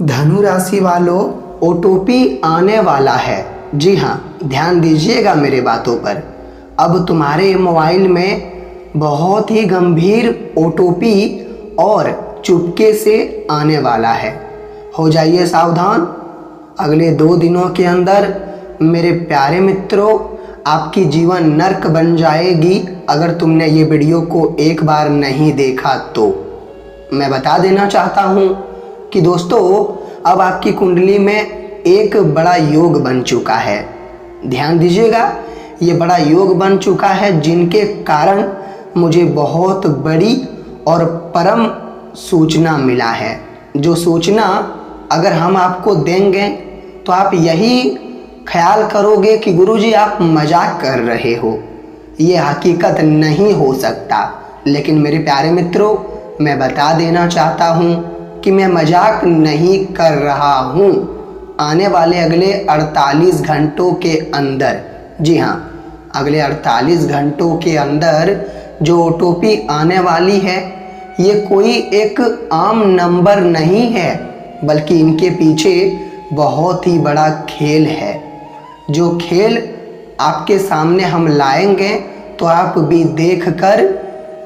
धनु राशि वालों, ओटोपी आने वाला है। जी हाँ, ध्यान दीजिएगा मेरे बातों पर। अब तुम्हारे मोबाइल में बहुत ही गंभीर ओटोपी और चुपके से आने वाला है। हो जाइए सावधान। अगले 2 दिनों के अंदर मेरे प्यारे मित्रों, आपकी जीवन नर्क बन जाएगी अगर तुमने ये वीडियो को एक बार नहीं देखा तो। मैं बता देना चाहता हूँ कि दोस्तों, अब आपकी कुंडली में एक बड़ा योग बन चुका है। ध्यान दीजिएगा, ये बड़ा योग बन चुका है जिनके कारण मुझे बहुत बड़ी और परम सूचना मिला है। जो सूचना अगर हम आपको देंगे तो आप यही ख्याल करोगे कि गुरुजी आप मजाक कर रहे हो, ये हकीकत नहीं हो सकता। लेकिन मेरे प्यारे मित्रों, मैं बता देना चाहता हूँ कि मैं मजाक नहीं कर रहा हूँ। आने वाले अगले 48 घंटों के अंदर, जी हाँ, अगले 48 घंटों के अंदर जो ओटोपी आने वाली है, ये कोई एक आम नंबर नहीं है, बल्कि इनके पीछे बहुत ही बड़ा खेल है। जो खेल आपके सामने हम लाएंगे तो आप भी देखकर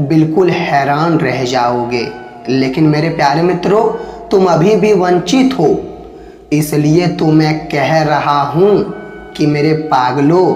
बिल्कुल हैरान रह जाओगे। लेकिन मेरे प्यारे मित्रों, तुम अभी भी वंचित हो, इसलिए तो मैं कह रहा हूँ कि मेरे पागलों,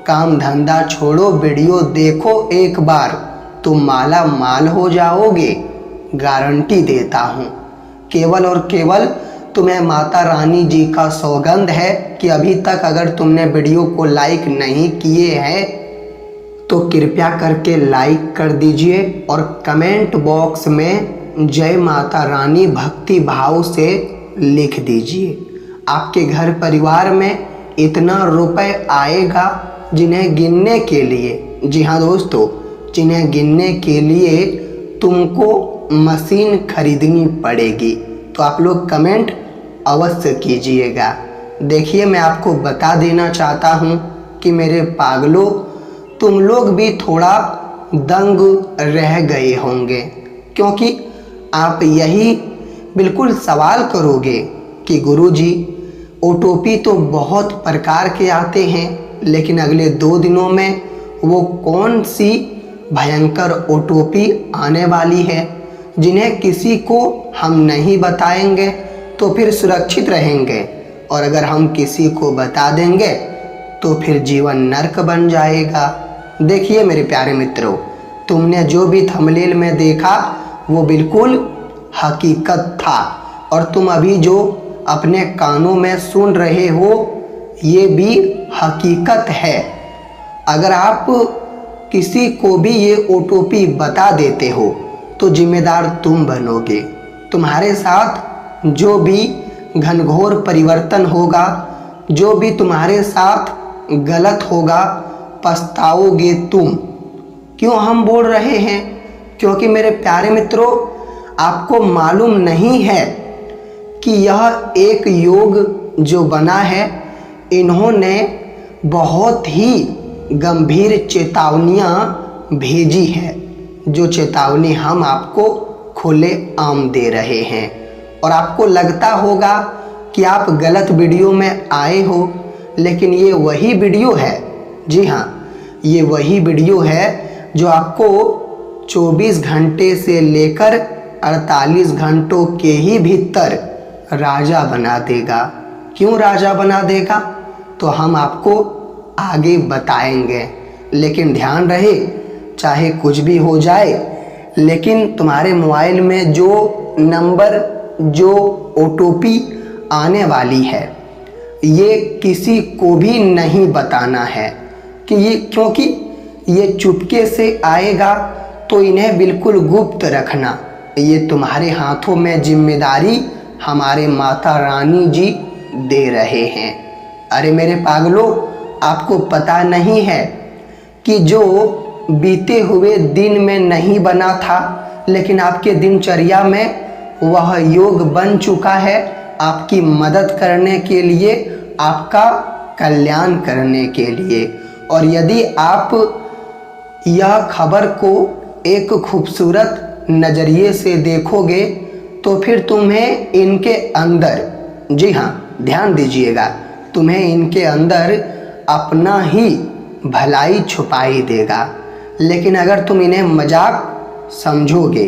काम धंधा छोड़ो, वीडियो देखो एक बार, तुम माला माल हो जाओगे, गारंटी देता हूँ। केवल और केवल तुम्हें माता रानी जी का सौगंध है कि अभी तक अगर तुमने वीडियो को लाइक नहीं किए हैं तो कृपया करके लाइक कर दीजिए और कमेंट बॉक्स में जय माता रानी भक्ति भाव से लिख दीजिए। आपके घर परिवार में इतना रुपए आएगा जिन्हें गिनने के लिए, जी हाँ दोस्तों, जिन्हें गिनने के लिए तुमको मशीन खरीदनी पड़ेगी। तो आप लोग कमेंट अवश्य कीजिएगा। देखिए, मैं आपको बता देना चाहता हूँ कि मेरे पागलों, तुम लोग भी थोड़ा दंग रह गए होंगे, क्योंकि आप यही बिल्कुल सवाल करोगे कि गुरुजी, ओटोपी तो बहुत प्रकार के आते हैं, लेकिन अगले 2 दिनों में वो कौन सी भयंकर ओटोपी आने वाली है जिन्हें किसी को हम नहीं बताएंगे तो फिर सुरक्षित रहेंगे, और अगर हम किसी को बता देंगे तो फिर जीवन नर्क बन जाएगा। देखिए मेरे प्यारे मित्रों, तुमने जो भी थंबनेल में देखा वो बिल्कुल हकीकत था, और तुम अभी जो अपने कानों में सुन रहे हो ये भी हकीकत है। अगर आप किसी को भी ये ओटोपी बता देते हो तो जिम्मेदार तुम बनोगे। तुम्हारे साथ जो भी घनघोर परिवर्तन होगा, जो भी तुम्हारे साथ गलत होगा, पछताओगे तुम। क्यों हम बोल रहे हैं? क्योंकि मेरे प्यारे मित्रों, आपको मालूम नहीं है कि यह एक योग जो बना है, इन्होंने बहुत ही गंभीर चेतावनियाँ भेजी है, जो चेतावनी हम आपको खुले आम दे रहे हैं। और आपको लगता होगा कि आप गलत वीडियो में आए हो, लेकिन ये वही वीडियो है, जी हाँ, ये वही वीडियो है जो आपको 24 घंटे से लेकर 48 घंटों के ही भीतर राजा बना देगा। क्यों राजा बना देगा तो हम आपको आगे बताएंगे। लेकिन ध्यान रहे, चाहे कुछ भी हो जाए, लेकिन तुम्हारे मोबाइल में जो नंबर, जो ओटोपी आने वाली है, ये किसी को भी नहीं बताना है कि ये, क्योंकि ये चुपके से आएगा तो इन्हें बिल्कुल गुप्त रखना। ये तुम्हारे हाथों में जिम्मेदारी हमारे माता रानी जी दे रहे हैं। अरे मेरे पागलों, आपको पता नहीं है कि जो बीते हुए दिन में नहीं बना था, लेकिन आपके दिनचर्या में वह योग बन चुका है, आपकी मदद करने के लिए, आपका कल्याण करने के लिए। और यदि आप यह खबर को एक खूबसूरत नज़रिए से देखोगे तो फिर तुम्हें इनके अंदर, जी हाँ ध्यान दीजिएगा, तुम्हें इनके अंदर अपना ही भलाई छुपाई देगा। लेकिन अगर तुम इन्हें मजाक समझोगे,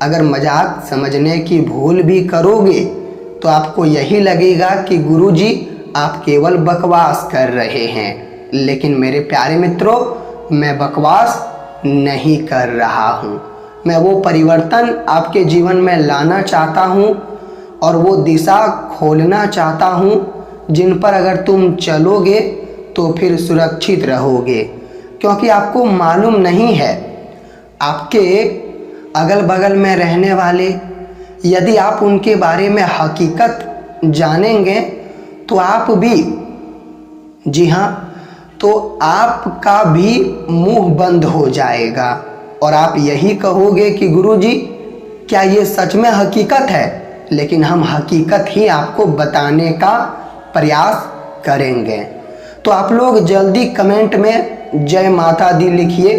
अगर मजाक समझने की भूल भी करोगे, तो आपको यही लगेगा कि गुरुजी आप केवल बकवास कर रहे हैं। लेकिन मेरे प्यारे मित्रों, मैं बकवास नहीं कर रहा हूँ। मैं वो परिवर्तन आपके जीवन में लाना चाहता हूँ और वो दिशा खोलना चाहता हूँ जिन पर अगर तुम चलोगे तो फिर सुरक्षित रहोगे। क्योंकि आपको मालूम नहीं है, आपके अगल बगल में रहने वाले, यदि आप उनके बारे में हकीकत जानेंगे तो आप भी, जी हाँ, तो आपका भी मुंह बंद हो जाएगा और आप यही कहोगे कि गुरुजी क्या ये सच में हकीकत है। लेकिन हम हकीकत ही आपको बताने का प्रयास करेंगे। तो आप लोग जल्दी कमेंट में जय माता दी लिखिए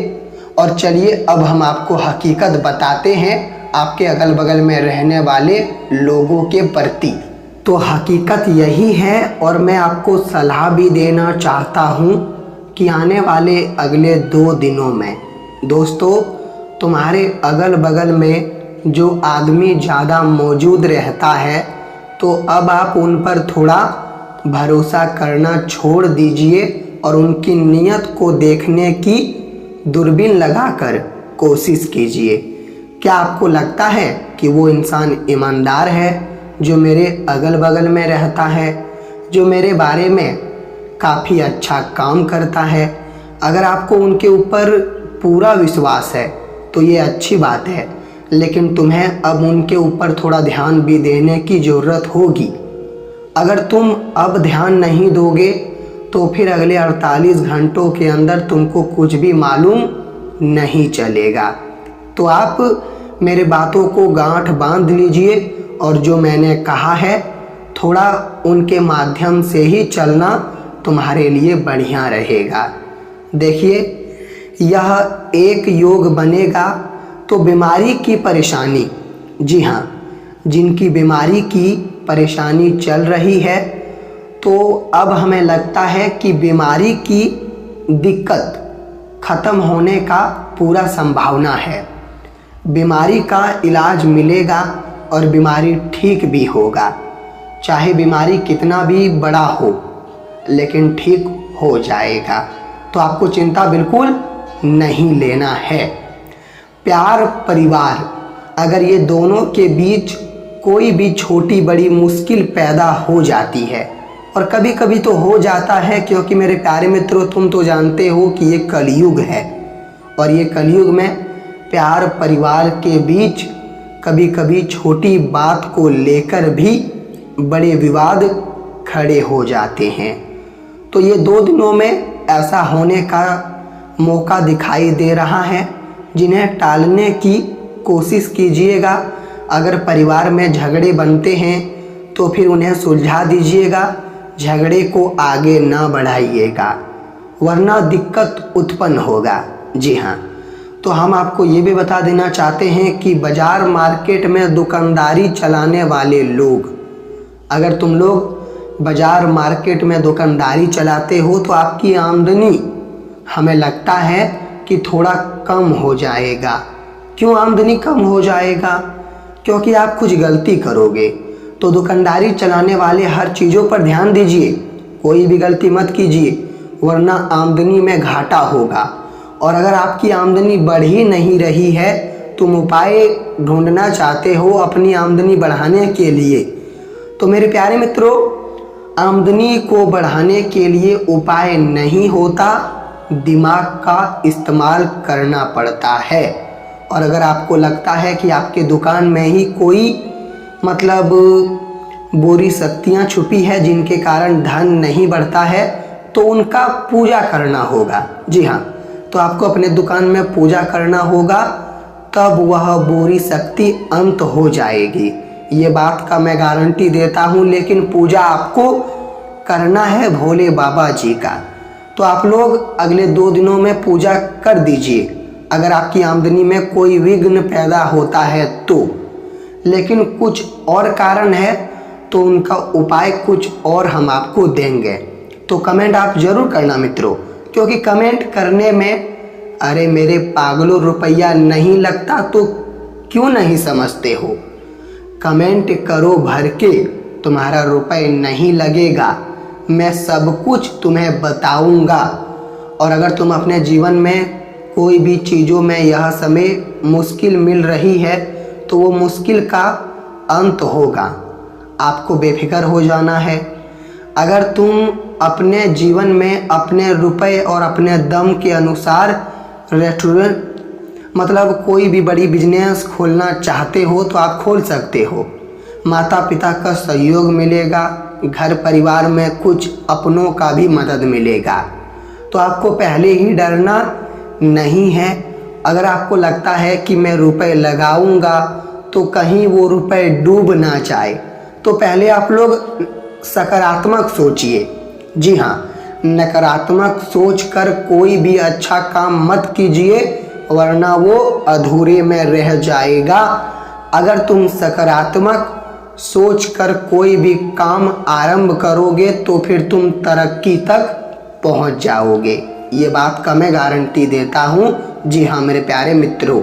और चलिए अब हम आपको हकीकत बताते हैं आपके अगल बगल में रहने वाले लोगों के प्रति। तो हकीकत यही है और मैं आपको सलाह भी देना चाहता हूँ कि आने वाले अगले 2 दिनों में दोस्तों, तुम्हारे अगल बगल में जो आदमी ज़्यादा मौजूद रहता है, तो अब आप उन पर थोड़ा भरोसा करना छोड़ दीजिए और उनकी नीयत को देखने की दूरबीन लगाकर कोशिश कीजिए। क्या आपको लगता है कि वो इंसान ईमानदार है जो मेरे अगल बगल में रहता है, जो मेरे बारे में काफ़ी अच्छा काम करता है? अगर आपको उनके ऊपर पूरा विश्वास है तो ये अच्छी बात है, लेकिन तुम्हें अब उनके ऊपर थोड़ा ध्यान भी देने की ज़रूरत होगी। अगर तुम अब ध्यान नहीं दोगे तो फिर अगले 48 घंटों के अंदर तुमको कुछ भी मालूम नहीं चलेगा। तो आप मेरे बातों को गांठ बांध लीजिए और जो मैंने कहा है थोड़ा उनके माध्यम से ही चलना तुम्हारे लिए बढ़िया रहेगा। देखिए, यह एक योग बनेगा तो बीमारी की परेशानी, जी हाँ, जिनकी बीमारी की परेशानी चल रही है, तो अब हमें लगता है कि बीमारी की दिक्कत ख़त्म होने का पूरा संभावना है। बीमारी का इलाज मिलेगा और बीमारी ठीक भी होगा। चाहे बीमारी कितना भी बड़ा हो, लेकिन ठीक हो जाएगा। तो आपको चिंता बिल्कुल नहीं लेना है। प्यार, परिवार, अगर ये दोनों के बीच कोई भी छोटी बड़ी मुश्किल पैदा हो जाती है, और कभी कभी तो हो जाता है, क्योंकि मेरे प्यारे मित्रों तुम तो जानते हो कि ये कलयुग है और ये कलयुग में प्यार परिवार के बीच कभी कभी छोटी बात को लेकर भी बड़े विवाद खड़े हो जाते हैं। तो ये 2 दिनों में ऐसा होने का मौका दिखाई दे रहा है, जिन्हें टालने की कोशिश कीजिएगा। अगर परिवार में झगड़े बनते हैं तो फिर उन्हें सुलझा दीजिएगा, झगड़े को आगे ना बढ़ाइएगा, वरना दिक्कत उत्पन्न होगा। जी हाँ, तो हम आपको ये भी बता देना चाहते हैं कि बाज़ार मार्केट में दुकानदारी चलाने वाले लोग, अगर तुम लोग बाज़ार मार्केट में दुकानदारी चलाते हो तो आपकी आमदनी हमें लगता है कि थोड़ा कम हो जाएगा। क्यों आमदनी कम हो जाएगा? क्योंकि आप कुछ गलती करोगे। तो दुकानदारी चलाने वाले हर चीज़ों पर ध्यान दीजिए, कोई भी गलती मत कीजिए, वरना आमदनी में घाटा होगा। और अगर आपकी आमदनी बढ़ ही नहीं रही है, तुम उपाय ढूंढना चाहते हो अपनी आमदनी बढ़ाने के लिए, तो मेरे प्यारे मित्रों, आमदनी को बढ़ाने के लिए उपाय नहीं होता, दिमाग का इस्तेमाल करना पड़ता है। और अगर आपको लगता है कि आपके दुकान में ही कोई मतलब बुरी शक्तियाँ छुपी है जिनके कारण धन नहीं बढ़ता है, तो उनका पूजा करना होगा। जी हाँ, तो आपको अपने दुकान में पूजा करना होगा, तब वह बुरी शक्ति अंत हो जाएगी। ये बात का मैं गारंटी देता हूँ। लेकिन पूजा आपको करना है भोले बाबा जी का। तो आप लोग अगले 2 दिनों में पूजा कर दीजिए, अगर आपकी आमदनी में कोई विघ्न पैदा होता है तो। लेकिन कुछ और कारण है तो उनका उपाय कुछ और हम आपको देंगे। तो कमेंट आप ज़रूर करना मित्रों, क्योंकि कमेंट करने में अरे मेरे पागलों रुपया नहीं लगता तो क्यों नहीं समझते हो, कमेंट करो भर के, तुम्हारा रुपए नहीं लगेगा, मैं सब कुछ तुम्हें बताऊंगा। और अगर तुम अपने जीवन में कोई भी चीज़ों में यह समय मुश्किल मिल रही है तो वो मुश्किल का अंत होगा, आपको बेफिक्र हो जाना है। अगर तुम अपने जीवन में अपने रुपए और अपने दम के अनुसार रेस्टोरेंट मतलब कोई भी बड़ी बिजनेस खोलना चाहते हो तो आप खोल सकते हो। माता पिता का सहयोग मिलेगा, घर परिवार में कुछ अपनों का भी मदद मिलेगा, तो आपको पहले ही डरना नहीं है। अगर आपको लगता है कि मैं रुपए लगाऊंगा तो कहीं वो रुपए डूब ना जाए, तो पहले आप लोग सकारात्मक सोचिए। जी हाँ, नकारात्मक सोचकर कोई भी अच्छा काम मत कीजिए, वरना वो अधूरे में रह जाएगा। अगर तुम सकारात्मक सोचकर कोई भी काम आरंभ करोगे तो फिर तुम तरक्की तक पहुंच जाओगे, ये बात का मैं गारंटी देता हूं। जी हाँ मेरे प्यारे मित्रों।